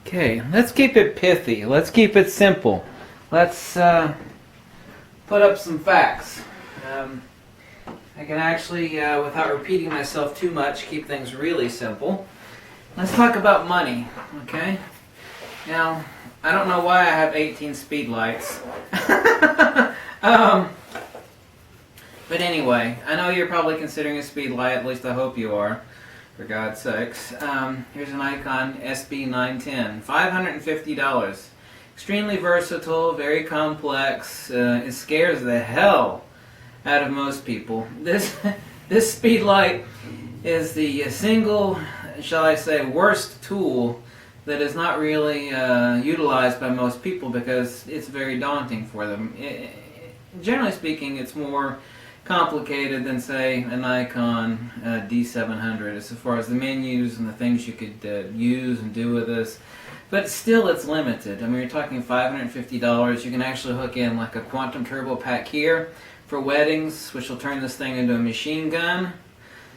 Okay, let's keep it pithy. Let's keep it simple. Let's put up some facts. I can actually, without repeating myself too much, keep things really simple. Let's talk about money, okay? Now, I don't know why I have 18 speedlights. But anyway, I know you're probably considering a speedlight, at least I hope you are, for God's sakes. Here's an Icon SB910, $550. Extremely versatile, very complex. It scares the hell out of most people. This speedlight is the single, shall I say, worst tool that is not really utilized by most people because it's very daunting for them. Generally speaking, it's more complicated than, say, an Icon D700 as far as the menus and the things you could use and do with this. But still, it's limited. I mean, you're talking $550. You can actually hook in like a quantum turbo pack here for weddings, which will turn this thing into a machine gun.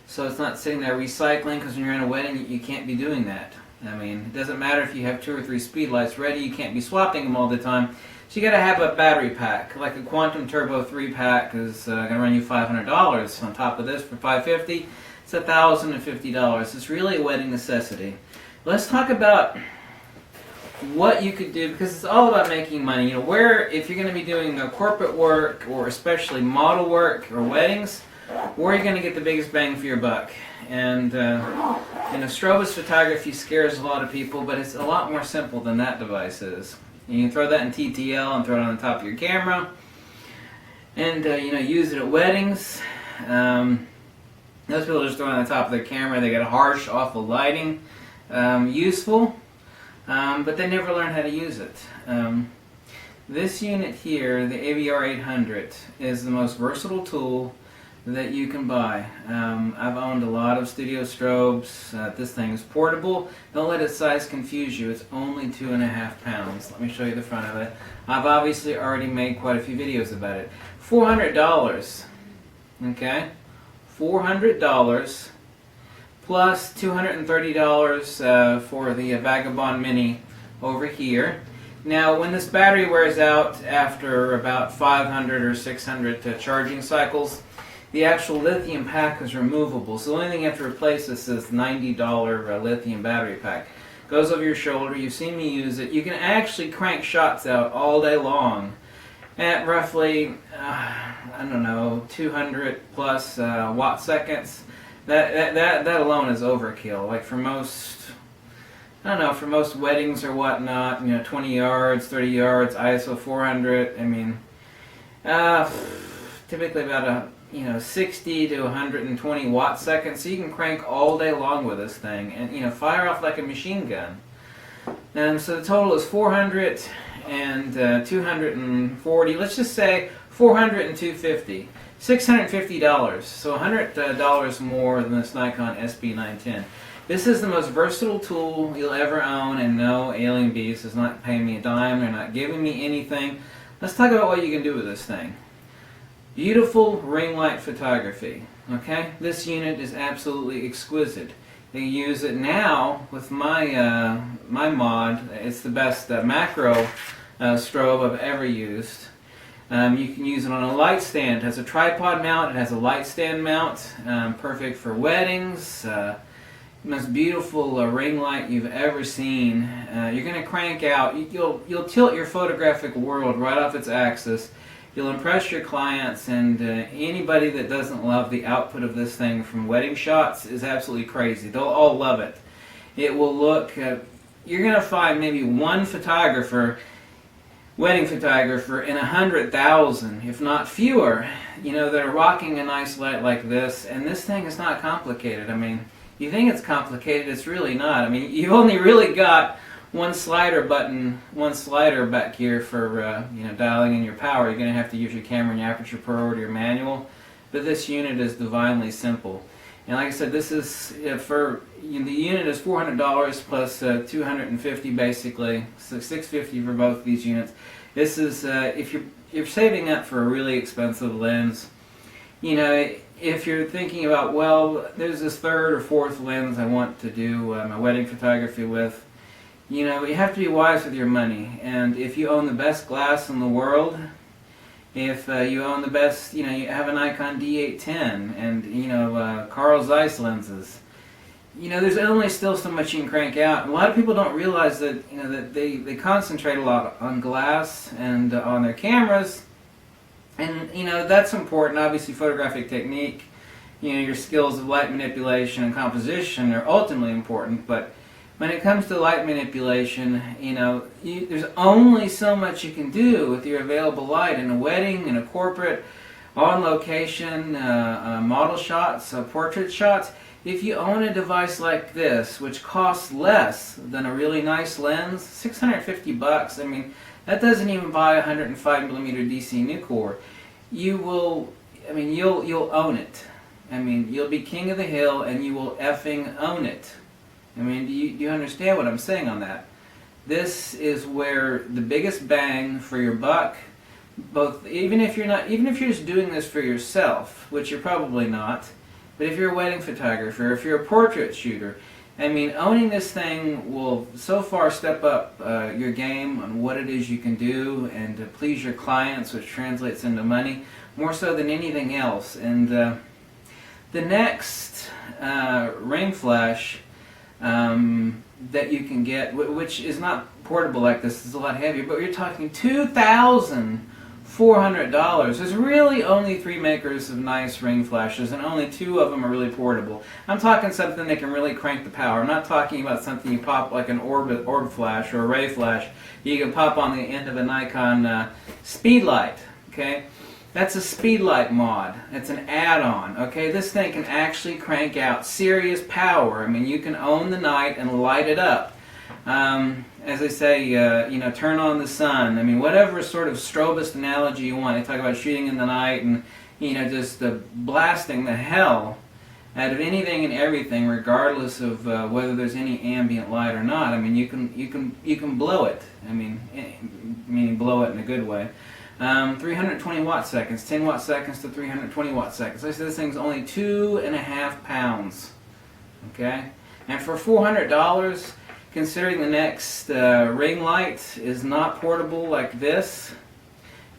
So it's not sitting there recycling, because when you're in a wedding, you can't be doing that. I mean, it doesn't matter if you have 2 or 3 speedlights ready, you can't be swapping them all the time. So you got to have a battery pack, like a Quantum Turbo 3 pack is going to run you $500. On top of this, for $550, it's $1,050. It's really a wedding necessity. Let's talk about what you could do, because it's all about making money. You know, where, if you're going to be doing corporate work, or especially model work or weddings, where are you going to get the biggest bang for your buck? And you know, strobes photography scares a lot of people, but it's a lot more simple than that device is. You can throw that in TTL and throw it on the top of your camera, and you know, use it at weddings. Most people just throw it on the top of their camera. They get harsh, awful lighting. Useful, but they never learn how to use it. This unit here, the AVR 800, is the most versatile tool that you can buy. I've owned a lot of studio strobes. This thing is portable. Don't let its size confuse you. It's only 2.5 pounds. Let me show you the front of it. I've obviously already made quite a few videos about it. $400. Okay? $400 plus $230 for the Vagabond Mini over here. Now, when this battery wears out after about 500 or 600 charging cycles, the actual lithium pack is removable. So the only thing you have to replace is this $90 lithium battery pack. Goes over your shoulder. You've seen me use it. You can actually crank shots out all day long at roughly, I don't know, 200 plus watt seconds. That alone is overkill. Like for most, I don't know, for most weddings or whatnot, you know, 20 yards, 30 yards, ISO 400. I mean, typically about 60 to 120 watt seconds. So you can crank all day long with this thing, and you know, fire off like a machine gun. And so the total is 400 and 240. Let's just say 400 and 250. $650, so $100 more than this Nikon SB910. This is the most versatile tool you'll ever own, and no, Alien Beast is not paying me a dime. They're not giving me anything. Let's talk about what you can do with this thing. Beautiful ring light photography. Okay, this unit is absolutely exquisite. You use it now with my my mod. It's the best macro strobe I've ever used. You can use it on a light stand. It has a tripod mount. It has a light stand mount. Perfect for weddings. Most beautiful ring light you've ever seen. You're going to crank out. You'll tilt your photographic world right off its axis. You'll impress your clients, and anybody that doesn't love the output of this thing from wedding shots is absolutely crazy. They'll all love it. It will look. You're going to find maybe one photographer, wedding photographer, in 100,000, if not fewer, you know, that are rocking a nice light like this. And this thing is not complicated. I mean, you think it's complicated, it's really not. I mean, you've only really got one slider button, one slider back here for dialing in your power. You're going to have to use your camera and your aperture pro or your manual. But this unit is divinely simple. And like I said, this is the unit is $400 plus $250 basically, so $650 for both these units. This is if you're saving up for a really expensive lens. You know, if you're thinking about, well, there's this third or fourth lens I want to do my wedding photography with. You know, you have to be wise with your money. And if you own the best glass in the world, if you own the best, you know, you have a Nikon D810 and, you know, Carl Zeiss lenses, you know, there's only still so much you can crank out. And a lot of people don't realize that, you know, that they concentrate a lot on glass and on their cameras. And, you know, that's important. Obviously, photographic technique, you know, your skills of light manipulation and composition are ultimately important. But when it comes to light manipulation, you know, there's only so much you can do with your available light in a wedding, in a corporate, on location, model shots, portrait shots. If you own a device like this, which costs less than a really nice lens, $650, I mean, that doesn't even buy a 105mm DC Nucor. You'll own it. I mean, you'll be king of the hill and you will effing own it. I mean, do you understand what I'm saying on that? This is where the biggest bang for your buck, even if you're just doing this for yourself, which you're probably not, but if you're a wedding photographer, if you're a portrait shooter, I mean, owning this thing will so far step up your game on what it is you can do and to please your clients, which translates into money, more so than anything else. And the next ring flash that you can get, which is not portable like this, is a lot heavier, but you're talking $2,400. There's really only 3 makers of nice ring flashes, and only 2 of them are really portable. I'm talking something that can really crank the power. I'm not talking about something you pop like an orb flash or a ray flash. You can pop on the end of a Nikon speedlight, okay? That's a speedlight mod. It's an add-on, okay? This thing can actually crank out serious power. I mean, you can own the night and light it up. As I say, you know, turn on the sun. I mean, whatever sort of strobist analogy you want. They talk about shooting in the night and, you know, just blasting the hell out of anything and everything, regardless of whether there's any ambient light or not. I mean, you can blow it. I mean, meaning blow it in a good way. 320 watt seconds, 10 watt seconds to 320 watt seconds. I said this thing's only 2.5 pounds. Okay, and for $400, considering the next ring light is not portable like this,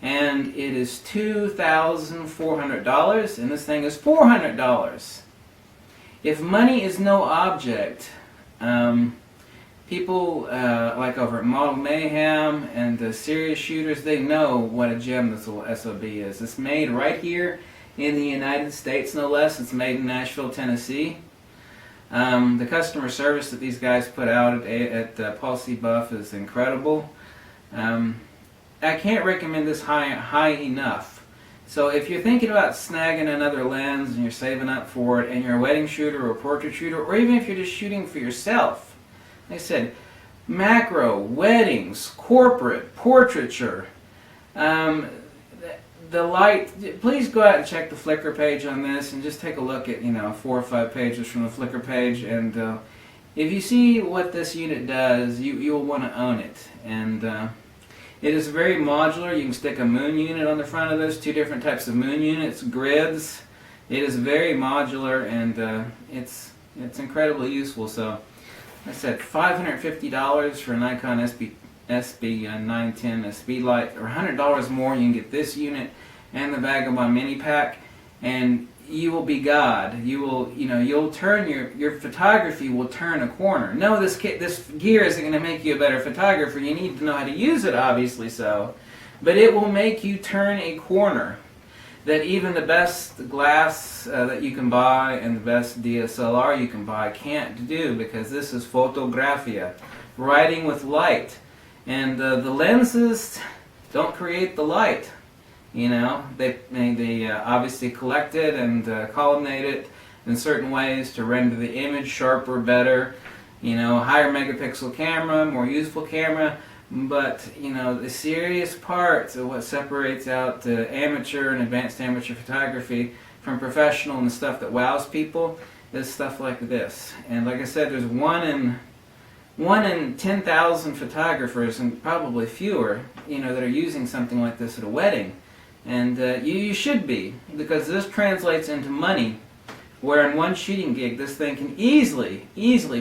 and it is $2,400, and this thing is $400. If money is no object, people like over at Model Mayhem and the serious shooters, they know what a gem this little SOB is. It's made right here in the United States, no less. It's made in Nashville, Tennessee. The customer service that these guys put out at Paul C. Buff is incredible. I can't recommend this high enough. So if you're thinking about snagging another lens and you're saving up for it, and you're a wedding shooter or a portrait shooter, or even if you're just shooting for yourself, like I said, macro, weddings, corporate, portraiture, the light, please go out and check the Flickr page on this and just take a look at, you know, 4 or 5 pages from the Flickr page, and if you see what this unit does, you'll want to own it. And it is very modular. You can stick a moon unit on the front of this, 2 different types of moon units, grids. It is very modular, and it's incredibly useful. So I said $550 for a Nikon SB910 a speedlight, or $100 more. You can get this unit and the Vagabond Mini Pack, and you will be God. You'll turn your photography will turn a corner. No, this gear isn't going to make you a better photographer. You need to know how to use it, obviously so, but it will make you turn a corner that even the best glass that you can buy and the best DSLR you can buy can't do, because this is photographia, writing with light, and the lenses don't create the light. You know, they obviously collect it and collimate it in certain ways to render the image sharper, better. You know, higher megapixel camera, more useful camera. But, you know, the serious parts of what separates out amateur and advanced amateur photography from professional and the stuff that wows people is stuff like this. And like I said, there's one in 10,000 photographers, and probably fewer, you know, that are using something like this at a wedding. And you should be, because this translates into money Where in one shooting gig, this thing can easily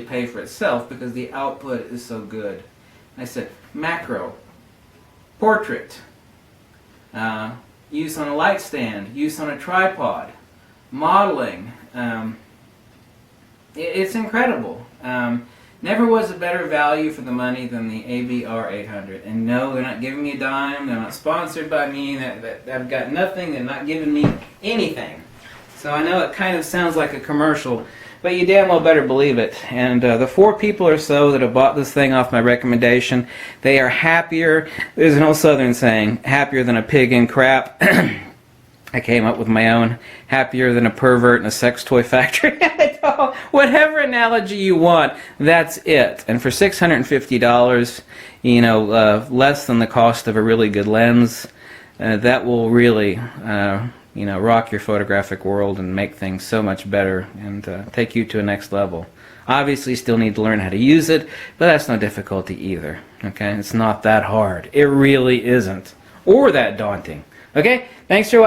pay for itself because the output is so good. I said macro, portrait, use on a light stand, use on a tripod, modeling. It's incredible. Never was a better value for the money than the ABR 800. And no, they're not giving me a dime. They're not sponsored by me. I've got nothing. They're not giving me anything. So I know it kind of sounds like a commercial, but you damn well better believe it. And the 4 people or so that have bought this thing off my recommendation, they are happier. There's an old Southern saying, happier than a pig in crap. I came up with my own, happier than a pervert in a sex toy factory. Whatever analogy you want, that's it. And for $650, you know, less than the cost of a really good lens, that will really, you know, rock your photographic world and make things so much better and take you to a next level. Obviously, you still need to learn how to use it, but that's no difficulty either. Okay, it's not that hard. It really isn't, or that daunting. Okay, thanks for watching.